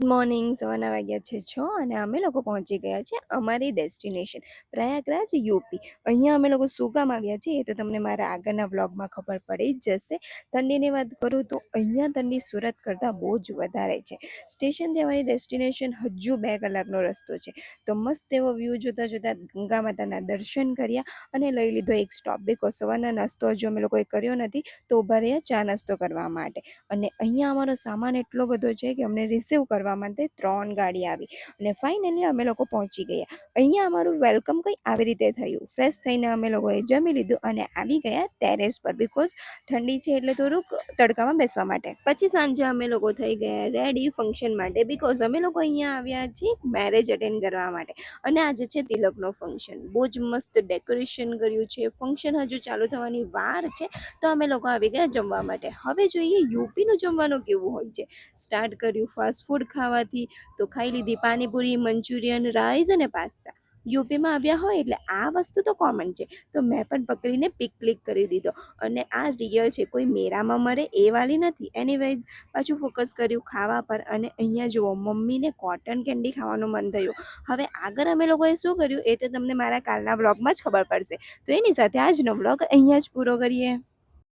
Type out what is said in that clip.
Morning સવારના વાગ્યા છે 6 અને અમે લોકો પહોંચી ગયા છે અમારી ડેસ્ટિનેશન પ્રયાગરાજ યુપી। અહીંયા અમે લોકો શું કામ આવ્યા છીએ એ તો તમને મારા આગળના વ્લોગમાં ખબર પડી જ જશે। ઠંડીની વાત કરું તો અહીંયા ઠંડી સુરત કરતાં બહુ જ વધારે છે। સ્ટેશનથી અમારી ડેસ્ટિનેશન હજુ 2 કલાકનો રસ્તો છે। તો મસ્ત એવો વ્યૂ જોતાં જોતાં ગંગા માતાના દર્શન કર્યા અને લઈ લીધો એક સ્ટોપ, બીકોઝ સવારના નાસ્તો હજુ અમે લોકોએ કર્યો નથી તો ઊભા રહ્યા ચા નાસ્તો કરવા માટે। અને અહીંયા અમારો સામાન એટલો બધો છે કે અમને રિસીવ કરવા માટે 3 ગાડી આવી અને ફાઇનલી અમે લોકો પહોંચી ગયા। અહીંયા અમારું વેલકમ કંઈ આવી રીતે થયું। ફ્રેશ થઈને અમે લોકોએ જમી લીધું અને આવી ગયા ટેરેસ પર, બીકોઝ ઠંડી છે એટલે થોડુંક તડકામાં બેસવા માટે। પછી સાંજે અમે લોકો થઈ ગયા રેડી ફંક્શન માટે, બીકોઝ અમે લોકો અહીંયા આવ્યા છીએ મેરેજ અટેન્ડ કરવા માટે અને આજે છે તિલકનો ફંક્શન। બહુ જ મસ્ત ડેકોરેશન કર્યું છે। ફંક્શન હજુ ચાલુ થવાની વાર છે તો અમે લોકો આવી ગયા જમવા માટે। હવે જોઈએ યુપીનું જમવાનું કેવું હોય છે। સ્ટાર્ટ કર્યું ફાસ્ટ ફૂડ ખાવાથી, તો ખાઈ લીધી પાણીપુરી, મંચુરિયન, રાઈસ અને પાસ્તા। યુપીમાં આવ્યા હોય એટલે આ વસ્તુ તો કોમન છે, તો મેં પણ પકડીને પિક ક્લિક કરી દીધો અને આ રિયલ છે, કોઈ મેરામાં મળે એ વાલી નથી। એનીવેઝ પાછું ફોકસ કર્યું ખાવા પર અને અહીંયા જુઓ મમ્મીને કોટન કેન્ડી ખાવાનું મન થયું। હવે આગળ અમે લોકોએ શું કર્યું એ તો તમને મારા કાલના વ્લોગમાં જ ખબર પડશે। તો એની સાથે આજનો વ્લોગ અહીંયા જ પૂરો કરીએ।